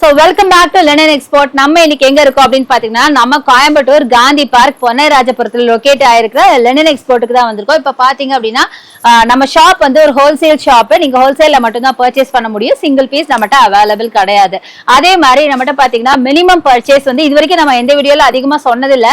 So welcome back to Linen Export. நம்ம இன்னைக்கு எங்க இருக்கோம் அப்படினு பாத்தீங்கன்னா நம்ம கோயம்புத்தூர் காந்தி பார்க் பொன்னைராஜபுரத்துல லொகேட் ஆயிருக்கிற Linen Exportக்கு தான் வந்திருக்கோம். இப்ப பாத்தீங்க அப்படினா நம்ம ஷாப் வந்து ஒரு ஹோல்சேல் ஷாப். நீங்க ஹோல்சேல்ல மட்டும் தான் பர்ச்சேஸ் பண்ண முடியும். சிங்கிள் பீஸ் நம்மட்ட அவேலபிள் கிடையாது. அதே மாதிரி நம்மட்ட பாத்தீங்கன்னா மினிமம் பர்ச்சேஸ் வந்து இதுவரைக்கும் நம்ம எந்த வீடியோல அதிகமா சொன்னது இல்ல.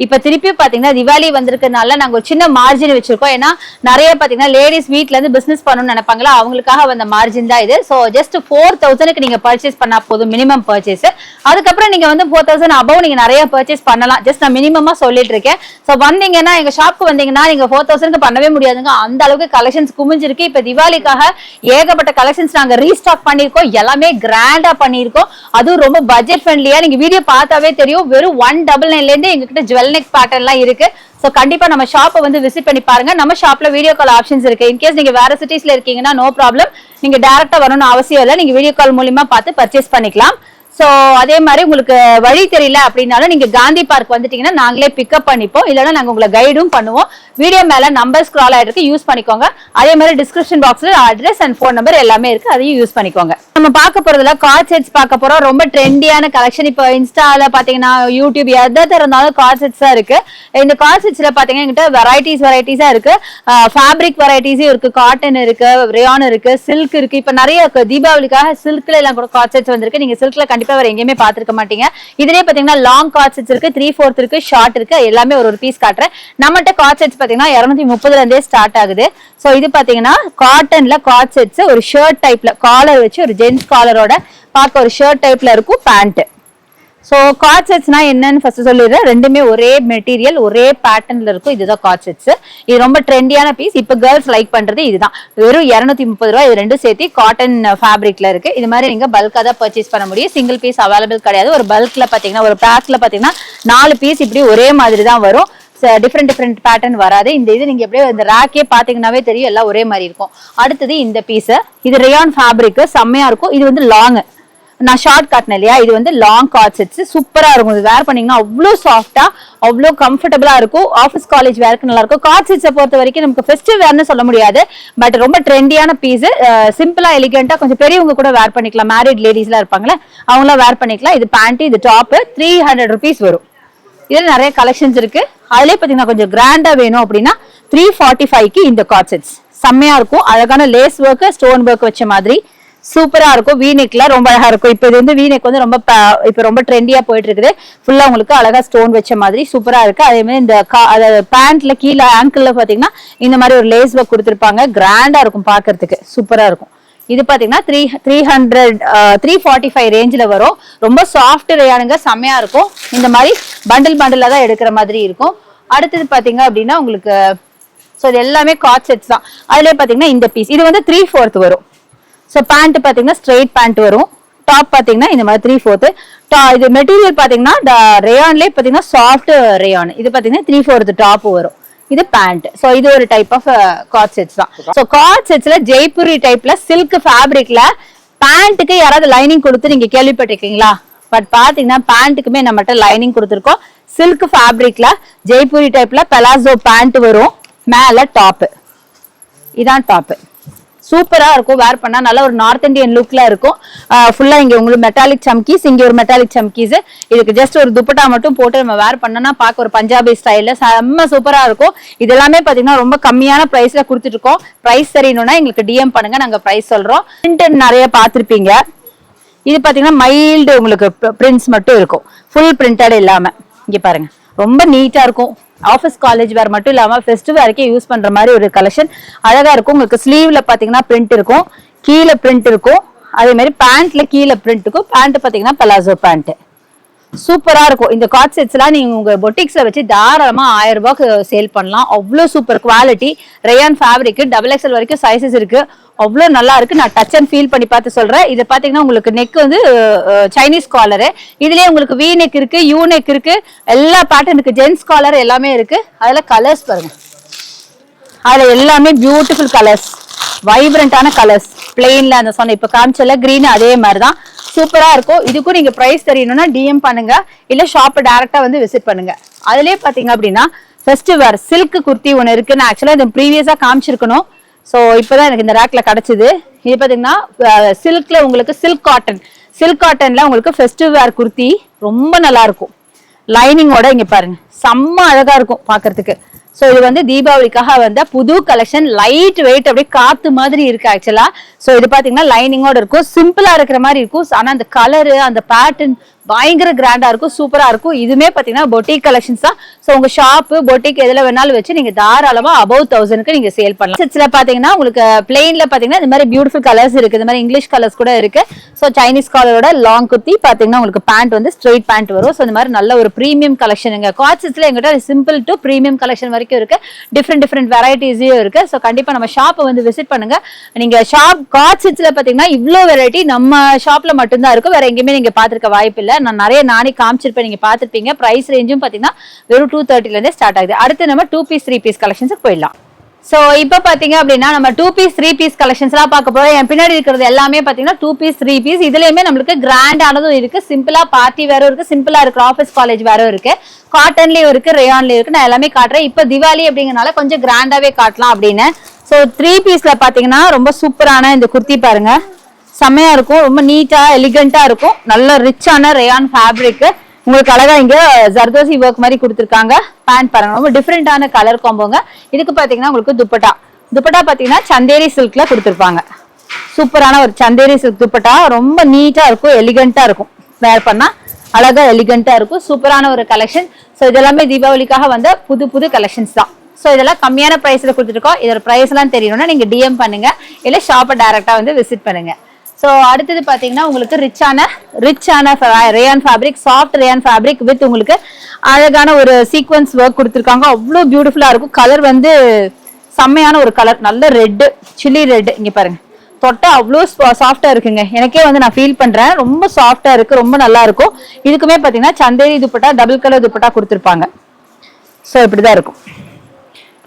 இப்ப திருப்பி பாத்தீங்கன்னா திவாலி வந்திருக்கனால நாங்க ஒரு சின்ன மார்ஜின் வச்சிருக்கோம். ஏன்னா நிறைய பாத்தீங்கன்னா லேடிஸ் வீட்ல இருந்து பிசினஸ் பண்ணணும்னு நினைப்பாங்களா, அவங்களுக்காக வந்த மார்ஜின் தான் இது. சோ ஜஸ்ட் 4000க்கு நீங்க பர்ச்சேஸ் பண்ணா போதும் மினிமம் பர்ச்சேஸ். அதுக்கப்புறம் நீங்க வந்து 4000 அபவ் நீங்க நிறைய பர்ச்சேஸ் பண்ணலாம். ஜஸ்ட் நான் மினிமமா சொல்லிட்டு இருக்கேன். சோ வந்தீங்கன்னா எங்க ஷாப்க்கு வந்தீங்கன்னா நீங்க 4000க்கு பண்ணவே முடியாதுங்க. அந்த அளவுக்கு கலெக்ஷன்ஸ் குமிஞ்சிருக்கு. இப்ப திவாலிக்காக ஏகப்பட்ட கலெக்ஷன்ஸ் நாங்க ரீஸ்டாக் பண்ணிருக்கோம். எல்லாமே கிராண்டா பண்ணிருக்கோம். அதுவும் ரொம்ப பட்ஜெட் ஃப்ரெண்ட்லியா. நீங்க வீடியோ பார்த்தாவே தெரியும். வெறும் 199ல இருந்து எங்ககிட்ட ஜுவல் நெக் பேட்டர்ன்லாம் இருக்கு. சோ கண்டிப்பா நம்ம ஷாப்பை வந்து விசிட் பண்ணி பாருங்க. நம்ம ஷாப்ல வீடியோ கால் ஆப்ஷன்ஸ் இருக்கு. இன்கேஸ் நீங்க வேற சிட்டிஸ்ல இருக்கீங்கன்னா நோ ப்ராப்ளம், நீங்க டைரக்டா வரணும்னு அவசியம் இல்லை. நீங்க வீடியோ கால் மூலமா பார்த்து பர்ச்சேஸ் பண்ணிக்கலாம். சோ அதே மாதிரி உங்களுக்கு வழி தெரியல அப்படின்னாலும் நீங்க காந்தி பார்க் வந்துட்டீங்கன்னா நாங்களே பிக்கப் பண்ணிப்போம். இல்லைன்னா நாங்க உங்களை கைடும் பண்ணுவோம். வீடியோ மேல நம்பர் ஸ்க்ரால் ஆயிருக்கு, யூஸ் பண்ணிக்கோங்க. அதே மாதிரி டிஸ்கிரிப்ஷன் பாக்ஸ்ல அட்ரஸ் அண்ட் போன் நம்பர் எல்லாமே இருக்கு, அதையும் யூஸ் பண்ணிக்கோங்க. நம்ம பார்க்க போறதுல கார்ட் செட்ஸ் பார்க்க போறோம். ரொம்ப ட்ரெண்டியான கலெக்ஷன். இப்போ இன்ஸ்டால பாத்தீங்கன்னா யூடியூப் எதை திறந்தாலும் கார்ட் செட்ஸ் தான் இருக்கு. இந்த கார்ட் செட்ஸ்ல பாத்தீங்கன்னா என்கிட்ட வெரைட்டிஸா இருக்கு. ஃபேப்ரிக் வெரைட்டிஸும் இருக்கு, காட்டன் இருக்கு, ரேயான் இருக்கு, சில்க் இருக்கு. இப்ப நிறைய தீபாவளிக்காக சில்க்ல எல்லாம் கூட கார்ட் செட்ஸ் வந்திருக்கு. நீங்க சில்க்ல கண்டிப்பா வேற எங்கேயுமே பாத்துருக்க மாட்டீங்க. இதுலயே பாத்தீங்கன்னா லாங் கார்ட் செட்ஸ் இருக்கு, 3/4 இருக்கு, ஷார்ட் இருக்கு. எல்லாமே ஒரு பீஸ் காட்டுறேன். நம்மகிட்ட கார்ட் செட்ஸ் பாத்தீங்கன்னா 230ல இருந்தே ஸ்டார்ட் ஆகுது. சோ இது பாத்தீங்கன்னா காட்டன்ல கார்ட் செட்ஸ், ஒரு ஷர்ட் டைப்ல காலர் வச்சு ஒரு ஜென்ஸ் காலரோட பார்க்க ஒரு ஷர்ட் டைப்ல இருக்கும் பேண்ட். சோ கார்ட் செட்ஸ்னா என்னன்னு ஃபர்ஸ்ட் சொல்லிடுறேன். ரெண்டுமே ஒரே மெட்டீரியல் ஒரே பேட்டர்ன்ல இருக்கும். இதுதான் கார்ட் செட்ஸ். இது ரொம்ப ட்ரெண்டியான பீஸ். இப்ப கேர்ள்ஸ் லைக் பண்றது இதுதான். வெறும் 230 ரூபாய். இது ரெண்டும் சேர்த்து காட்டன் ஃபேப்ரிக்ல இருக்கு. இது மாதிரி நீங்க பல்கா தான் பர்ச்சேஸ் பண்ண முடியும். சிங்கிள் பீஸ் அவைலபிள் கிடையாது. ஒரு பல்க்ல பாத்தீங்கன்னா ஒரு பேக்ல பாத்தீங்கன்னா 4 பீஸ் இப்படி ஒரே மாதிரி தான் வரும். டிஃப்ரெண்ட் பேட்டர்ன் வராது. இந்த இது நீங்க எப்படியே இந்த ரேக்கே பாத்தீங்கன்னாவே தெரியும், எல்லாம் ஒரே மாதிரி இருக்கும். அடுத்தது இந்த பீஸ், இது ரேயான் ஃபேப்ரிக், செம்மையா இருக்கும். இது வந்து லாங், நான் ஷார்ட் காட்டினேன் இல்லையா, இது வந்து லாங் கார்ட் செட்ஸ். சூப்பரா இருக்கும். இது வேர் பண்ணீங்கன்னா அவ்வளோ சாஃப்டா அவ்வளோ கம்ஃபர்டபுளா இருக்கும். ஆஃபீஸ் காலேஜ் வேருக்கு நல்லா இருக்கும். கார்ட் செட்ஸை பொறுத்த வரைக்கும் நமக்கு ஃபெஸ்டிவ் வேர்னு சொல்ல முடியாது, பட் ரொம்ப ட்ரெண்டியான பீஸ். சிம்பிளா எலிகென்ட்டா கொஞ்சம் பெரியவங்க கூட வேர் பண்ணிக்கலாம். மேரிட் லேடிஸ்லாம் இருப்பாங்களே அவங்களாம் வேர் பண்ணிக்கலாம். இது பேண்ட், இது டாப். 300 rupees வரும். இதுல நிறைய கலெக்ஷன்ஸ் இருக்கு. அதுலயே பாத்தீங்கன்னா கொஞ்சம் கிராண்டா வேணும் அப்படின்னா 345க்கு இந்த கார்ட் செட்ஸ் செம்மையா இருக்கும். அழகான லேஸ் ஒர்க், ஸ்டோன் ஒர்க் வச்ச மாதிரி சூப்பரா இருக்கும். வீநெக்ல ரொம்ப அழகா இருக்கும். இப்ப இது வந்து வீநெக் வந்து ரொம்ப ட்ரெண்டியா போயிட்டு இருக்குது. ஃபுல்லா உங்களுக்கு அழகா ஸ்டோன் வச்ச மாதிரி சூப்பரா இருக்கு. அதே மாதிரி இந்த பேண்ட்ல கீழே ஆங்கிள் பாத்தீங்கன்னா இந்த மாதிரி ஒரு லேஸ் ஒர்க் கொடுத்திருப்பாங்க. கிராண்டா இருக்கும் பாக்குறதுக்கு, சூப்பரா இருக்கும். இது பாத்தீங்கன்னா 345 ரேஞ்சில வரும். ரொம்ப சாஃப்ட் ரேயானுங்க, செம்மையா இருக்கும். இந்த மாதிரி பண்டிலா தான் எடுக்கிற மாதிரி இருக்கும். அடுத்தது பாத்தீங்க அப்படின்னா உங்களுக்கு இது எல்லாமே கார்ட் செட்ஸ் தான். அதுலயே பாத்தீங்கன்னா இந்த பீஸ் இது வந்து 3/4 வரும். ஸோ பேண்ட் பாத்தீங்கன்னா ஸ்ட்ரெயிட் பேண்ட் வரும். டாப் பாத்தீங்கன்னா இந்த மாதிரி 3/4. இது மெட்டீரியல் பாத்தீங்கன்னா ரேயான்லேயே பாத்தீங்கன்னா சாஃப்ட் ரேயான். இது பாத்தீங்கன்னா 3/4 டாப் வரும். இது பேண்ட். சோ இது ஒரு டைப் ஆஃப் கார்ட் செட்ஸ் தான். சோ கார்ட் செட்ஸ்ல ஜெய்ப்பூரி டைப்ல சில்க் ஃபேப்ரிக்ல பேண்ட்டுக்கு யாராவது லைனிங் கொடுத்து நீங்க கேள்விப்பட்டிருக்கீங்களா? பட் பாத்தீங்கன்னா பேண்ட்டுக்குமே நம்மகிட்ட லைனிங் கொடுத்துருக்கோம். சில்க் ஃபேப்ரிக்ல ஜெய்ப்பூரி டைப்ல பெலாசோ பேண்ட் வரும். மேல டாப், இதான் டாப். சூப்பரா இருக்கும். வேர் பண்ணா நல்ல ஒரு நார்த் இந்தியன் லுக்ல இருக்கும். ஃபுல்லா இங்க உங்களுக்கு மெட்டாலிக் சம்கீஸ், இங்க ஒரு மெட்டாலிக் சம்கீஸ். இதுக்கு ஜஸ்ட் ஒரு துப்பட்டா மட்டும் போட்டு நம்ம வேர் பண்ணனா பார்க்க ஒரு பஞ்சாபி ஸ்டைல்ல செம்ம சூப்பரா இருக்கும். இது எல்லாமே பாத்தீங்கன்னா ரொம்ப கம்மியான பிரைஸ்ல கொடுத்துட்டு இருக்கோம். பிரைஸ் தெரியணும்னா எங்களுக்கு டிஎம் பண்ணுங்க, நாங்க பிரைஸ் சொல்றோம். பிரிண்ட் நிறைய பார்த்திருப்பீங்க. இது பாத்தீங்கன்னா மைல்டு உங்களுக்கு பிரிண்ட்ஸ் மட்டும் இருக்கும், ஃபுல் பிரிண்டட் இல்லாம. இங்க பாருங்க, ரொம்ப நீட்டா இருக்கும். ஆஃபீஸ் காலேஜ் வேர் மட்டும் இல்லாம ஃபெஸ்டிவ் வேர்க்கே யூஸ் பண்ற மாதிரி ஒரு கலெக்ஷன். அழகா இருக்கும். உங்களுக்கு ஸ்லீவ்ல பாத்தீங்கன்னா பிரிண்ட் இருக்கும், கீழே பிரிண்ட் இருக்கும். அதே மாதிரி பேண்ட்ல கீழே பிரிண்ட் இருக்கும். பேண்ட் பாத்தீங்கன்னா பலாசோ பேண்ட். சூப்பரா இருக்கும். இந்த கார்ட் செட்ஸ் எல்லாம் நீங்க உங்க பொட்டிக்ஸ்ல வச்சு தாராளமா 1000 ரூபாய்க்கு சேல் பண்ணலாம். அவ்வளவு super quality. Rayon fabric, XXL வரைக்கும் சைசஸ் இருக்கு. அவ்வளவு நல்லா இருக்கு. நான் டச் அண்ட் ஃபீல் பண்ணி பார்த்து சொல்றேன். இது பாத்தீங்கன்னா உங்களுக்கு நெக் வந்து சைனீஸ் காலரு. இதுலயே உங்களுக்கு வி நெக் இருக்கு, யூ நெக் இருக்கு, எல்லா பேட்டர்னுக்கு ஜென்ஸ் காலர் எல்லாமே இருக்கு. அதுல கலர்ஸ் பாருங்க, அதுல எல்லாமே பியூட்டிஃபுல் கலர்ஸ், வைப்ரண்டான கலர்ஸ். பிளெயின்ல அந்த சொன்ன இப்ப காமிச்சல கிரீன் அதே மாதிரிதான் சூப்பரா இருக்கும். இதுக்கும் நீங்க பிரைஸ் தெரியணும்னா டிஎம் பண்ணுங்க, இல்ல ஷாப் டைரக்டா வந்து விசிட் பண்ணுங்க. அதுலயே பாத்தீங்க அப்படின்னா ஃபெஸ்டிவ் வேர் சில்க் குர்த்தி ஒன்னு இருக்கு. நான் ஆக்சுவலா இது ப்ரீவியஸா காமிச்சிருக்கணும். சோ இப்பதான் எனக்கு இந்த ரேக்ல கிடைச்சது. இது பாத்தீங்கன்னா சில்க்ல உங்களுக்கு சில்க் காட்டன் சில்க் காட்டன்ல உங்களுக்கு ஃபெஸ்டிவ் வேர் குர்த்தி ரொம்ப நல்லா இருக்கும். லைனிங்கோட இங்க பாருங்க செம்ம அழகா இருக்கும் பாக்குறதுக்கு. ஸோ இது வந்து தீபாவளிக்காக வந்த புது கலெக்ஷன், லைட் வெயிட் அப்படியே காத்து மாதிரி இருக்கு ஆக்சுவலா. ஸோ இது பாத்தீங்கன்னா லைனிங்கோட இருக்கும், சிம்பிளா இருக்கிற மாதிரி இருக்கும். ஆனா அந்த கலரு அந்த பேட்டர்ன் பயங்கர கிராண்டா இருக்கும், சூப்பரா இருக்கும். இதுமே பாத்தீங்கன்னா பொட்டிக் கலெக்ஷன்ஸ் தான். ஸோ உங்க ஷாப்பு பொட்டிக் எதுல வேணாலும் வச்சு நீங்க தாராளமா above 1000க்கு நீங்க சேல் பண்ணலாம். செட்ஸ்ல பாத்தீங்கன்னா உங்களுக்கு பிளெயின்ல பாத்தீங்கன்னா இந்த மாதிரி பியூட்டிஃபுல் கலர்ஸ் இருக்கு, இந்த மாதிரி இங்கிலீஷ் கலர்ஸ் கூட இருக்கு. ஸோ சைனீஸ் காலரோட லாங் குர்த்தி பாத்தீங்கன்னா உங்களுக்கு பேண்ட் வந்து ஸ்ட்ரெயிட் பேண்ட் வரும். ஸோ இந்த மாதிரி நல்ல ஒரு பிரீமியம் கலெக்ஷனுங்க. காட்ஸ்ல எங்கிட்ட சிம்பிள் டு பிரீமியம் கலெக்ஷன் வரைக்கும் இருக்கு, டிஃப்ரெண்ட் வெரைட்டிஸும் இருக்கு. ஸோ கண்டிப்பா நம்ம ஷாப்பை வந்து விசிட் பண்ணுங்க. நீங்க ஷாப் காட்ஸ்ல பாத்தீங்கன்னா இவ்வளோ வெரைட்டி நம்ம ஷாப்ல மட்டும்தான் இருக்கும், வேற எங்கேயுமே நீங்க பாத்துருக்க வாய்ப்பு இல்லை. நான் நிறைய நானே காமிச்சிருப்பேன், நீங்க பாத்துருப்பீங்க. பிரைஸ் ரேஞ்சும் பாத்தீங்கன்னா வெறும் 230 இருந்தே ஸ்டார்ட் ஆகுது. அடுத்து நம்ம 2 பீஸ் 3 பீஸ் கலெக்ஷன்ஸ்க்கு போயிடலாம். சோ இப்ப பாத்தீங்க அப்படின்னா நம்ம 2 பீஸ் 3 பீஸ் கலெக்ஷன்ஸ் எல்லாம் பார்க்க போறோம். என் பின்னாடி இருக்கிறது எல்லாமே பாத்தீங்கன்னா 2 பீஸ் 3 பீஸ். இதுலயுமே நம்மளுக்கு கிராண்ட் ஆனதும் இருக்கு, சிம்பிளா பார்ட்டி வேறும் இருக்கு, சிம்பிளா இருக்கு ஆஃபீஸ் காலேஜ் வேறும் இருக்கு, காட்டன்லயும் இருக்கு, ரேயான்லயும் இருக்கு. நான் எல்லாமே காட்டுறேன். இப்ப திவாலி அப்படிங்கறனால கொஞ்சம் கிராண்டாவே காட்டலாம் அப்படின்னு. சோ 3 பீஸ்ல பாத்தீங்கன்னா ரொம்ப சூப்பரான இந்த குர்த்தி பாருங்க, செம்மையா இருக்கும், ரொம்ப நீட்டா எலிகண்டா இருக்கும், நல்ல ரிச்சான ரேயான் ஃபேப்ரிக். உங்களுக்கு அழகா இங்க ஜர்தோசி ஒர்க் மாதிரி கொடுத்துருக்காங்க. பேண்ட் பாருங்க, ரொம்ப டிஃப்ரெண்டான கலர் காம்போங்க. இதுக்கு பாத்தீங்கன்னா உங்களுக்கு துப்பட்டா பாத்தீங்கன்னா சந்தேரி சில்க்ல கொடுத்துருப்பாங்க. சூப்பரான ஒரு சந்தேரி சில்க் துப்பட்டா, ரொம்ப நீட்டா இருக்கும், எலிகண்டா இருக்கும், வேர் பண்ணா அழகா எலிகண்டா இருக்கும். சூப்பரான ஒரு கலெக்ஷன். ஸோ இதெல்லாமே தீபாவளிக்காக வந்த புது கலெக்ஷன்ஸ் தான். ஸோ இதெல்லாம் கம்மியான பிரைஸ்ல கொடுத்துருக்கோம். இதோட பிரைஸ் எல்லாம் தெரியணும்னா நீங்க டிஎம் பண்ணுங்க, இல்ல ஷாப்பை டைரக்டா வந்து விசிட் பண்ணுங்க. ஸோ அடுத்தது பாத்தீங்கன்னா உங்களுக்கு ரிச்சான rayon fabric, soft rayon fabric with உங்களுக்கு அழகான ஒரு சீக்வன்ஸ் ஒர்க் கொடுத்துருக்காங்க. அவ்வளோ பியூட்டிஃபுல்லா இருக்கும். கலர் வந்து செம்மையான ஒரு கலர், நல்ல ரெட், சில்லி ரெட். இங்க பாருங்க, தொட்டா அவ்வளோ சாஃப்டா இருக்குங்க. எனக்கே வந்து நான் ஃபீல் பண்றேன், ரொம்ப சாஃப்டா இருக்கு, ரொம்ப நல்லா இருக்கும். இதுக்குமே பாத்தீங்கன்னா சந்தேரி துப்பட்டா, டபுள் கலர் துப்பட்டா கொடுத்துருப்பாங்க. ஸோ இப்படிதான் இருக்கும்,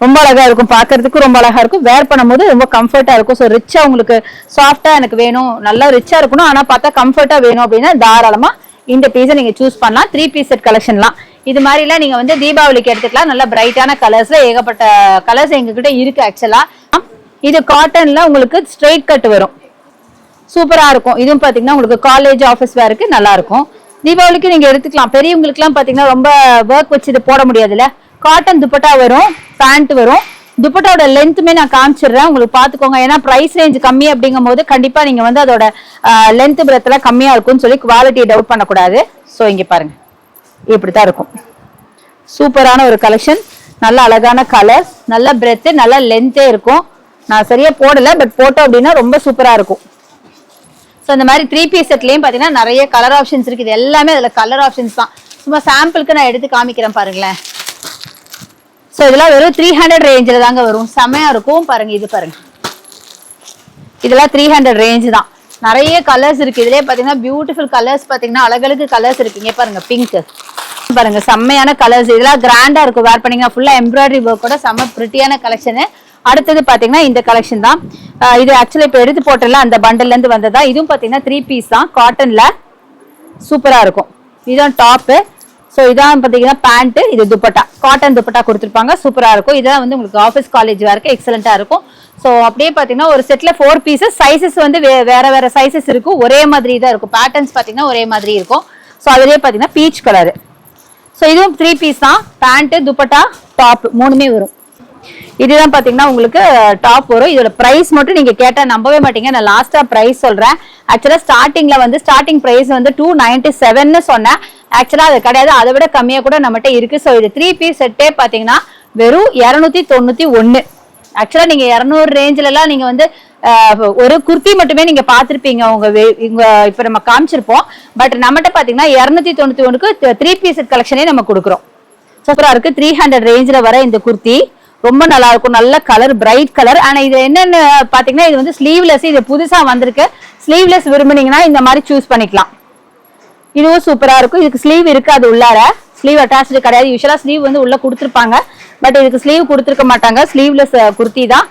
ரொம்ப அழகா இருக்கும், பாக்குறதுக்கு ரொம்ப அழகா இருக்கும், வேர் பண்ணும்போது ரொம்ப கம்ஃபர்ட்டா இருக்கும். ஸோ ரிச்சா உங்களுக்கு சாஃப்டா எனக்கு வேணும், நல்லா ரிச்சா இருக்கணும், ஆனா பார்த்தா கம்ஃபர்ட்டா வேணும் அப்படின்னா தாராளமா இந்த பீஸை நீங்க சூஸ் பண்ணலாம். 3 பீஸ் செட் கலெக்ஷன்லாம் இது மாதிரிலாம் நீங்க வந்து தீபாவளிக்கு எடுத்துக்கலாம். நல்ல பிரைட்டான கலர்ஸ்ல ஏகப்பட்ட கலர்ஸ் எங்ககிட்ட இருக்கு ஆக்சுவலா. இது காட்டன்ல உங்களுக்கு ஸ்ட்ரெயிட் கட் வரும், சூப்பரா இருக்கும். இதுவும் பாத்தீங்கன்னா உங்களுக்கு காலேஜ் ஆஃபீஸ் வேருக்கு நல்லா இருக்கும். தீபாவளிக்கு நீங்க எடுத்துக்கலாம். பெரியவங்களுக்கு எல்லாம் பாத்தீங்கன்னா ரொம்ப ஒர்க் வச்சு இது போட முடியாதுல்ல. காட்டன் துப்பட்டா வரும், பேண்ட் வரும். துப்பட்டாவோட லென்த்துமே நான் காமிச்சிடுறேன், உங்களுக்கு பாத்துக்கோங்க. ஏன்னா பிரைஸ் ரேஞ்ச் கம்மி அப்படிங்கும் போது கண்டிப்பா நீங்க வந்து அதோட லென்த் பிரெத் எல்லாம் கம்மியா இருக்கும்னு சொல்லி குவாலிட்டியை டவுட் பண்ணக்கூடாது. ஸோ இங்க பாருங்க, இப்படித்தான் இருக்கும். சூப்பரான ஒரு கலெக்ஷன், நல்ல அழகான கலர், நல்ல பிரெத், நல்ல லென்த்தே இருக்கும். நான் சரியா போடல, பட் போட்டோம் அப்படின்னா ரொம்ப சூப்பரா இருக்கும். ஸோ இந்த மாதிரி 3 பீஸ் செட்லயும் பாத்தீங்கன்னா நிறைய கலர் ஆப்ஷன்ஸ் இருக்கு. இது எல்லாமே அதுல கலர் ஆப்ஷன்ஸ் தான். சும்மா சாம்பிளுக்கு நான் எடுத்து காமிக்கிறேன் பாருங்களேன். ஸோ இதெல்லாம் வெறும் 300 ரேஞ்சில் தாங்க வரும், செம்மையா இருக்கும். பாருங்க, இது பாருங்க, இதெல்லாம் 300 ரேஞ்ச் தான். நிறைய கலர்ஸ் இருக்கு. இதுலயே பாத்தீங்கன்னா பியூட்டிஃபுல் கலர்ஸ், பாத்தீங்கன்னா அழகழகு கலர்ஸ் இருக்குங்க. பாருங்க, பிங்க் பாருங்க, செம்மையான கலர்ஸ். இதெல்லாம் கிராண்டா இருக்கும், வேர் பண்ணீங்க ஃபுல்லா எம்ப்ராய்டரி ஒர்க்கோட செம்ம பிரிட்டியான கலெக்ஷனு. அடுத்தது பாத்தீங்கன்னா இந்த கலெக்ஷன் தான். இது ஆக்சுவலி இப்போ எடுத்து போட்டல அந்த பண்டல்ல இருந்து வந்ததா. இதுவும் பாத்தீங்கன்னா 3 பீஸ் தான், காட்டன்ல சூப்பரா இருக்கும். இதுதான் டாப்பு. ஸோ இதான் பாத்தீங்கன்னா பேண்ட், இது துப்பட்டா, காட்டன் துப்பட்டா கொடுத்துருப்பாங்க, சூப்பரா இருக்கும். இதெல்லாம் வந்து உங்களுக்கு ஆஃபீஸ் காலேஜ் வரைக்கும் எக்ஸலண்டா இருக்கும். ஸோ அப்படியே பாத்தீங்கன்னா ஒரு செட்ல 4 பீசஸ், சைசஸ் வந்து வேற சைசஸ் இருக்கும், ஒரே மாதிரி தான் இருக்கும். பேட்டர்ன்ஸ் பாத்தீங்கன்னா ஒரே மாதிரி இருக்கும். ஸோ அதுலயே பாத்தீங்கன்னா பீச் கலர். ஸோ இதுவும் 3 பீஸ் தான், பேண்ட், துப்பட்டா, டாப் மூணுமே வரும். இதுதான் பாத்தீங்கன்னா உங்களுக்கு டாப் வரும். இதோட பிரைஸ் மட்டும் நீங்க கேட்டா நம்பவே மாட்டீங்க, நான் லாஸ்டா பிரைஸ் சொல்றேன். ஆக்சுவலா ஸ்டார்டிங்ல வந்து ஸ்டார்டிங் பிரைஸ் வந்து 297 சொன்னேன். ஆக்சுவலா அது கிடையாது, அதை விட கம்மியா கூட நம்மகிட்ட இருக்கு. ஸோ இது 3 பீஸ் செட்டே பாத்தீங்கன்னா வெறும் 291. ஆக்சுவலா நீங்க 200 ரேஞ்சில எல்லாம் நீங்க வந்து ஒரு குர்த்தி மட்டுமே நீங்க பாத்திருப்பீங்க உங்க இப்ப நம்ம காமிச்சிருப்போம். பட் நம்மகிட்ட பாத்தீங்கன்னா 291க்கு 3 பீஸ் செட் கலெக்ஷனே நம்ம கொடுக்குறோம். சூப்பரா இருக்கு. 300 ரேஞ்சில வர இந்த குர்த்தி ரொம்ப நல்லா இருக்கும், நல்ல கலர், பிரைட் கலர். ஆனா இது என்னன்னு பாத்தீங்கன்னா இது வந்து ஸ்லீவ்லெஸ், இது புதுசா வந்திருக்கு. ஸ்லீவ்லெஸ் விரும்புனீங்கன்னா இந்த மாதிரி சூஸ் பண்ணிக்கலாம். இதுவும் சூப்பரா இருக்கும். இதுக்கு ஸ்லீவ் இருக்காது, உள்ளார ஸ்லீவ் அட்டாச்சு கிடையாது. யூஸ்வலா ஸ்லீவ் வந்து உள்ள கொடுத்துருப்பாங்க, பட் இதுக்கு ஸ்லீவ் கொடுத்துருக்க மாட்டாங்க. ஸ்லீவ்லெஸ் குர்த்தி தான்.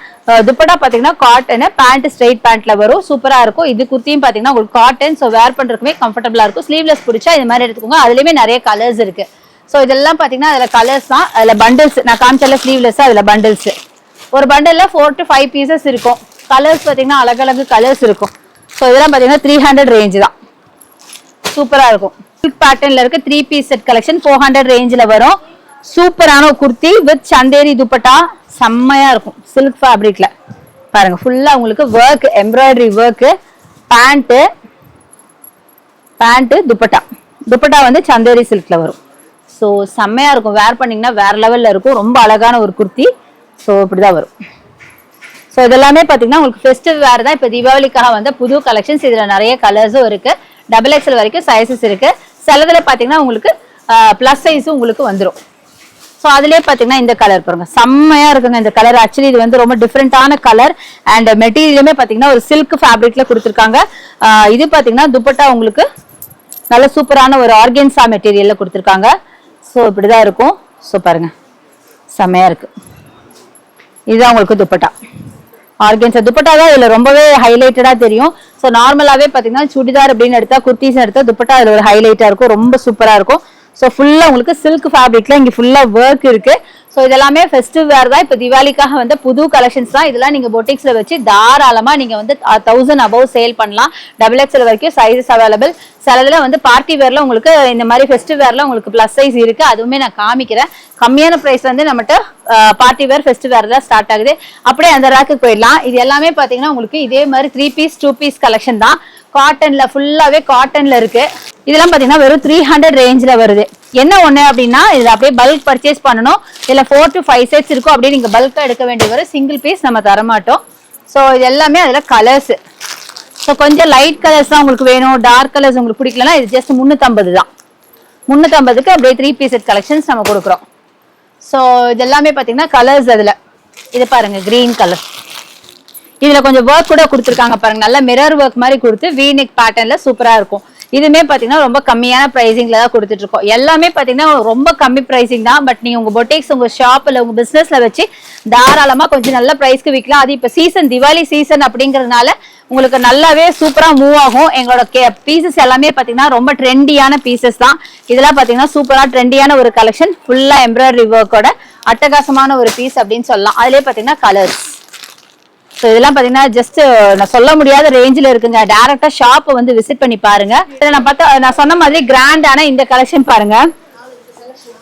துப்பட்டா பாத்தீங்கன்னா காட்டன், பேண்ட் ஸ்ட்ரெயிட் பேண்ட்ல வரும், சூப்பரா இருக்கும். இது குர்த்தியும் பாத்தீங்கன்னா உங்களுக்கு காட்டன், ஸோ வேர் பண்றதுக்குமே கம்ஃபர்டபுளா இருக்கும். ஸ்லீவ்லெஸ் பிடிச்சா இது மாதிரி எடுத்துக்கோங்க. அதுலயுமே நிறைய கலர்ஸ் இருக்கு. ஸோ இதெல்லாம் பாத்தீங்கன்னா அதுல கலர்ஸ் தான், அதுல பண்டில்ஸ் நான் காமிச்சல ஸ்லீவ்லெஸ், அதுல பண்டில்ஸ். ஒரு பண்டில்ல 4 to 5 பீசஸ் இருக்கும். கலர்ஸ் பாத்தீங்கன்னா அழகழகு கலர்ஸ் இருக்கும். ஸோ இதெல்லாம் பாத்தீங்கன்னா 300 ரேஞ்ச் தான். சூப்பரா இருக்கும். சில்க் பேட்டர்ன்ல இருக்கு 3 பீஸ் செட் கலெக்ஷன் 400 ரேஞ்சில் வரும். சூப்பரான குர்த்தி வித் சந்தேரி துப்பட்டா செம்மையா இருக்கும். சில்க் ஃபேப்ரிக்ல பாருங்க, ஃபுல்லா உங்களுக்கு work, embroidery work. Pant dupatta Chanderi சந்தேரி சில்க்ல வரும். ஸோ செம்மையா இருக்கும். வேர் பண்ணீங்கன்னா வேற லெவல்ல இருக்கும். ரொம்ப அழகான ஒரு குர்த்தி. ஸோ இப்படிதான் வரும். ஸோ இதெல்லாமே பார்த்தீங்கன்னா உங்களுக்கு ஃபெஸ்டிவ் வேர் தான். இப்போ தீபாவளிக்காக வந்த புது கலெக்ஷன்ஸ். இதில் நிறைய கலர்ஸும் இருக்கு. XXL வரைக்கும் சைஸஸ் இருக்கு. சிலதுல பார்த்தீங்கன்னா உங்களுக்கு பிளஸ் சைஸும் உங்களுக்கு வந்துடும். ஸோ அதுலேயே பார்த்தீங்கன்னா இந்த கலர் பாருங்க, செம்மையா இருக்குங்க இந்த கலர். ஆக்சுவலி இது வந்து ரொம்ப டிஃப்ரெண்டான கலர். அண்ட் மெட்டீரியலுமே பார்த்தீங்கன்னா ஒரு சில்க் ஃபேப்ரிக்ல கொடுத்துருக்காங்க. இது பார்த்தீங்கன்னா துப்பட்டா உங்களுக்கு நல்ல சூப்பரான ஒரு ஆர்கன்சா மெட்டீரியல்ல கொடுத்துருக்காங்க. ஸோ இப்படிதான் இருக்கும். ஸோ பாருங்க, செம்மையா இருக்கு. இதுதான் உங்களுக்கு துப்பட்டா. ஆர்கன்சா துப்பட்டா தான் இதுல ரொம்பவே ஹைலைட்டடா தெரியும். ஸோ நார்மலாவே பாத்தீங்கன்னா சுடிதார் அப்படின்னு எடுத்தா, குர்த்திஸ் எடுத்தா துப்பட்டா இதுல ஒரு ஹைலைட்டா இருக்கும். ரொம்ப சூப்பரா இருக்கும். ஸோ ஃபுல்லா உங்களுக்கு சில்க் ஃபேப்ரிக்ல இங்க ஃபுல்லா ஒர்க் இருக்கு. ஸோ இதெல்லாமே ஃபெஸ்டிவ் வேர் தான். இப்போ தீபாவளிக்காக வந்து புது கலெக்ஷன்ஸ் தான். இதெல்லாம் நீங்க பொட்டிக்ஸ்ல வச்சு தாராளமா நீங்க வந்து 1000 above சேல் பண்ணலாம். XXL வரைக்கும் சைஸஸ் அவைலபிள். சிலதுல வந்து பார்ட்டி வேர்ல உங்களுக்கு இந்த மாதிரி ஃபெஸ்டிவ் வேர்ல உங்களுக்கு பிளஸ் சைஸ் இருக்கு. அதுவுமே நான் காமிக்கிறேன். கம்மியான பிரைஸ் வந்து நம்மகிட்ட பார்ட்டி வேர் ஃபெஸ்டிவ் வேர் தான் ஸ்டார்ட் ஆகுது. அப்படியே அந்த ரேக்குக்கு போயிடலாம். இது எல்லாமே பாத்தீங்கன்னா உங்களுக்கு இதே மாதிரி 3 பீஸ் 2 பீஸ் கலெக்ஷன் தான். காட்டன்ல ஃபுல்லாவே காட்டன்ல இருக்கு. இதெல்லாம் பாத்தீங்கன்னா வெறும் 300 ரேஞ்சில் வருது. என்ன ஒண்ணு அப்படின்னா இது அப்படியே பல்க் பர்ச்சேஸ் பண்ணணும். இதுல 4 to 5 செட்ஸ் இருக்கும். அப்படியே நீங்க பல்கா எடுக்க வேண்டிய வரும். சிங்கிள் பீஸ் நம்ம தரமாட்டோம். ஸோ இது எல்லாமே அதுல கலர்ஸ். ஸோ கொஞ்சம் லைட் கலர்ஸ் தான் உங்களுக்கு வேணும். டார்க் கலர்ஸ் உங்களுக்கு பிடிக்கலன்னா இது ஜஸ்ட் 350 தான். 350க்கு அப்படியே 3 பீஸ் செட் கலெக்ஷன்ஸ் நம்ம கொடுக்குறோம். ஸோ இது எல்லாமே பாத்தீங்கன்னா கலர்ஸ். அதுல இது பாருங்க, கிரீன் கலர். இதுல கொஞ்சம் ஒர்க் கூட கொடுத்துருக்காங்க பாருங்க. நல்ல மிரர் ஒர்க் மாதிரி கொடுத்து வீநெக் பேட்டர்ன்ல சூப்பரா இருக்கும். இதுமே பாத்தீங்கன்னா ரொம்ப கம்மியான பிரைசிங்ல தான் கொடுத்துட்டு இருக்கோம். எல்லாமே பாத்தீங்கன்னா ரொம்ப கம்மி பிரைசிங் தான். பட் நீங்க உங்க பொட்டிக்ஸ், உங்க ஷாப் இல்ல உங்க பிசினஸ்ல வச்சு தாராளமா கொஞ்சம் நல்ல பிரைஸ்க்கு விற்கலாம். அது இப்ப சீசன், திவாலி சீசன் அப்படிங்கறதுனால உங்களுக்கு நல்லாவே சூப்பரா மூவ் ஆகும். எங்களோட பீசஸ் எல்லாமே பாத்தீங்கன்னா ரொம்ப ட்ரெண்டியான பீசஸ் தான். இதெல்லாம் பாத்தீங்கன்னா சூப்பரா ட்ரெண்டியான ஒரு கலெக்ஷன். ஃபுல்லா எம்ப்ராய்டரி ஒர்க்கோட அட்டகாசமான ஒரு பீஸ் அப்படின்னு சொல்லலாம். அதுலயே பாத்தீங்கன்னா கலர்ஸ். ஸோ இதெல்லாம் பாத்தீங்கன்னா ஜஸ்ட் நான் சொல்ல முடியாத ரேஞ்சில் இருக்குங்க. டைரக்டா ஷாப் வந்து விசிட் பண்ணி பாருங்க. நான் சொன்ன மாதிரி கிராண்டான இந்த கலெக்ஷன் பாருங்க.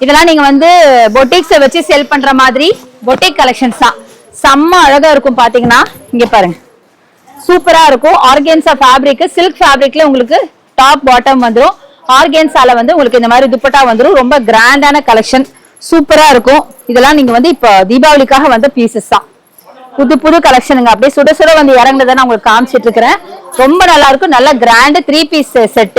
இதெல்லாம் நீங்க வந்து பொட்டிக்ஸை வச்சு சேல் பண்ற மாதிரி பொட்டிக் கலெக்ஷன்ஸ் தான். செம்ம அழகா இருக்கும். பாத்தீங்கன்னா இங்க பாருங்க, சூப்பரா இருக்கும். ஆர்கன்சா ஃபேப்ரிக், சில்க் ஃபேப்ரிக்ல உங்களுக்கு டாப் பாட்டம் வந்துடும். ஆர்கன்சால வந்து உங்களுக்கு இந்த மாதிரி துப்பட்டா வந்துடும். ரொம்ப கிராண்டான கலெக்ஷன், சூப்பரா இருக்கும். இதெல்லாம் நீங்க வந்து இப்போ தீபாவளிக்காக வந்த பீசஸ் தான். புது கலெக்ஷனுங்க. அப்படியே சுட சுட வந்து இறங்குனதை நான் உங்களுக்கு காமிச்சிட்டு இருக்கிறேன். ரொம்ப நல்லா இருக்கும். நல்ல கிராண்ட் 3 பீஸ் செட்.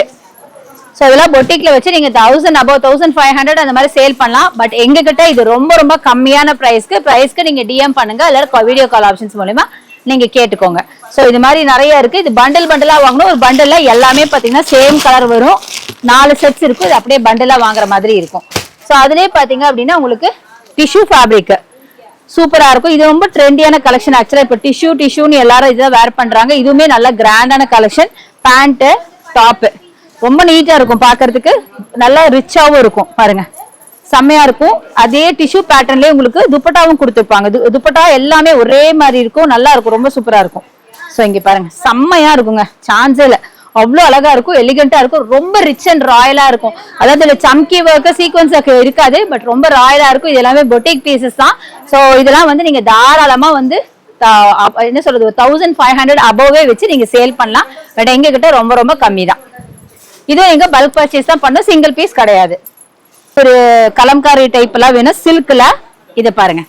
ஸோ இதெல்லாம் பொட்டிக்ல வச்சு நீங்க 1000 above 1500 அந்த மாதிரி சேல் பண்ணலாம். பட் எங்க கிட்ட இது ரொம்ப ரொம்ப கம்மியான பிரைஸ்க்கு நீங்க டிஎம் பண்ணுங்க. அல்லது வீடியோ கால் ஆப்ஷன்ஸ் மூலமா நீங்க கேட்டுக்கோங்க. ஸோ இது மாதிரி நிறைய இருக்கு. இது பண்டலா வாங்கணும். ஒரு பண்டல்ல எல்லாமே பாத்தீங்கன்னா சேம் கலர் வரும். 4 செட்ஸ் இருக்கும். இது அப்படியே பண்டலா வாங்குற மாதிரி இருக்கும். ஸோ அதுலயே பாத்தீங்க அப்படின்னா உங்களுக்கு டிஷ்யூ ஃபேப்ரிக் சூப்பரா இருக்கும். இது ரொம்ப ட்ரெண்டியான கலெக்ஷன். ஆக்சுவலா இப்ப டிஷ்யூன்னு எல்லாரும் இதை வேர் பண்றாங்க. இதுவுமே நல்ல கிராண்டான கலெக்ஷன். பேண்ட், டாப் ரொம்ப நீட்டா இருக்கும். பாக்குறதுக்கு நல்லா ரிச்சாவும் இருக்கும். பாருங்க, செம்மையா இருக்கும். அதே டிஷ்யூ பேட்டர்ன்லயே உங்களுக்கு துப்பட்டாவும் கொடுத்துருப்பாங்க. துப்பட்டா எல்லாமே ஒரே மாதிரி இருக்கும். நல்லா இருக்கும். ரொம்ப சூப்பரா இருக்கும். சோ இங்க பாருங்க, செம்மையா இருக்குங்க. சான்ஸே இல்ல. அவ்வளவு அழகா இருக்கும். எலிகண்டா இருக்கும். ரொம்ப ரிச் அண்ட் ராயலா இருக்கும். அதாவது சம்கி ஒர்க், சீக்வன்ஸ் இருக்காது. பட் ரொம்ப ராயலா இருக்கும். இது எல்லாமே பொட்டிக் பீசஸ் தான். சோ இதெல்லாம் வந்து நீங்க தாராளமா வந்து என்ன சொல்றது 1500 அபோவே வச்சு நீங்க சேல் பண்ணலாம். பட் எங்க கிட்ட ரொம்ப ரொம்ப கம்மி தான். இதுவும் எங்க பல்க் பர்ச்சேஸ் தான் பண்ணோம். சிங்கிள் பீஸ் கிடையாது. ஒரு கலம்காரி டைப் எல்லாம் வேணும். சில்க்ல இதை பாருங்க,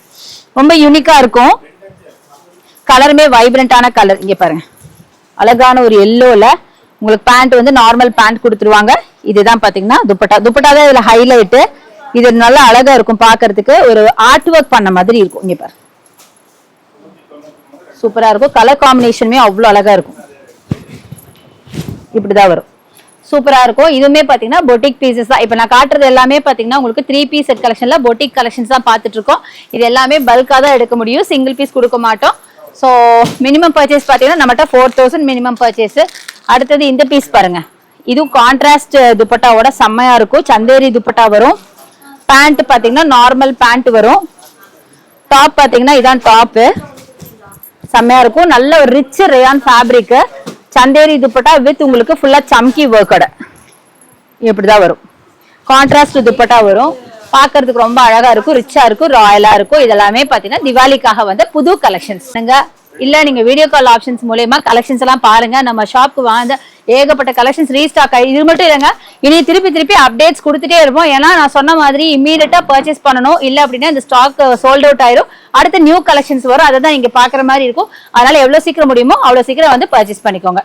ரொம்ப யூனிக்கா இருக்கும். கலருமே வைப்ரண்டான கலர். இங்க பாருங்க, அழகான ஒரு எல்லோல உங்களுக்கு பேண்ட் வந்து நார்மல் பேண்ட் கொடுத்துருவாங்க. இதுதான் பாத்தீங்கன்னா துப்பட்டா தான் இதுல ஹைலைட். இது நல்லா அழகா இருக்கும். பாக்குறதுக்கு ஒரு ஆர்ட் ஒர்க் பண்ண மாதிரி இருக்கும். இங்க பாரு, சூப்பரா இருக்கும். கலர் காம்பினேஷனுமே அவ்வளவு அழகா இருக்கும். இப்படிதான் வரும். சூப்பரா இருக்கும். இதுவுமே பாத்தீங்கன்னா பொட்டிக் பீசஸ் தான். இப்ப நான் காட்டுறது எல்லாமே பாத்தீங்கன்னா உங்களுக்கு 3 பீஸ் செட் கலெக்ஷன்ல பொட்டிக் கலெக்ஷன்ஸ் தான் பாத்துட்டு இருக்கோம். இது எல்லாமே பல்கா தான் எடுக்க முடியும். சிங்கிள் பீஸ் கொடுக்க மாட்டோம். ஸோ மினிமம் பர்ச்சேஸ் பாத்தீங்கன்னா நம்மகிட்ட 4000 மினிமம் பர்ச்சேஸ். அடுத்தது இந்த பீஸ் பாருங்க. இதுவும் கான்ட்ராஸ்ட் துப்பட்டாவோட செம்மையா இருக்கும். சந்தேரி துப்பட்டா வரும். பேண்ட் பாத்தீங்கன்னா நார்மல் பேண்ட் வரும். டாப் பாத்தீங்கன்னா இதான் டாப். செம்மையா இருக்கும். நல்ல ஒரு rich rayon fabric. Chanderi dupatta with உங்களுக்கு ஃபுல்லா சம்கி ஒர்க்கோட. இப்படிதான் வரும். கான்ட்ராஸ்ட் துப்பட்டா வரும். பாக்குறதுக்கு ரொம்ப அழகா இருக்கும், ரிச்சா இருக்கும், ராயலா இருக்கும். இதெல்லாமே பாத்தீங்கன்னா திவாலிக்காக வந்து புது கலெக்ஷன்ஸ். இல்ல நீங்க வீடியோ கால் ஆப்ஷன்ஸ் மூலமா கலெக்ஷன்ஸ் எல்லாம் பாருங்க. நம்ம ஷாப்க்கு வாங்க, ஏகப்பட்ட கலெக்ஷன்ஸ் ரீஸ்டாக் ஆகி இது மட்டும் இல்லைங்க, இனி திருப்பி அப்டேட்ஸ் கொடுத்துட்டே இருப்போம். ஏன்னா நான் சொன்ன மாதிரி இம்மீடியட்டா பர்ச்சேஸ் பண்ணணும், இல்ல அப்படின்னா இந்த ஸ்டாக் சோல்ட் அவுட் ஆயிரும். அடுத்த நியூ கலெக்ஷன்ஸ் வரும், அதை தான் இங்க பாக்குற மாதிரி இருக்கும். அதனால எவ்வளவு சீக்கிரம் முடியுமோ அவ்வளவு சீக்கிரம் வந்து பர்ச்சேஸ் பண்ணிக்கோங்க.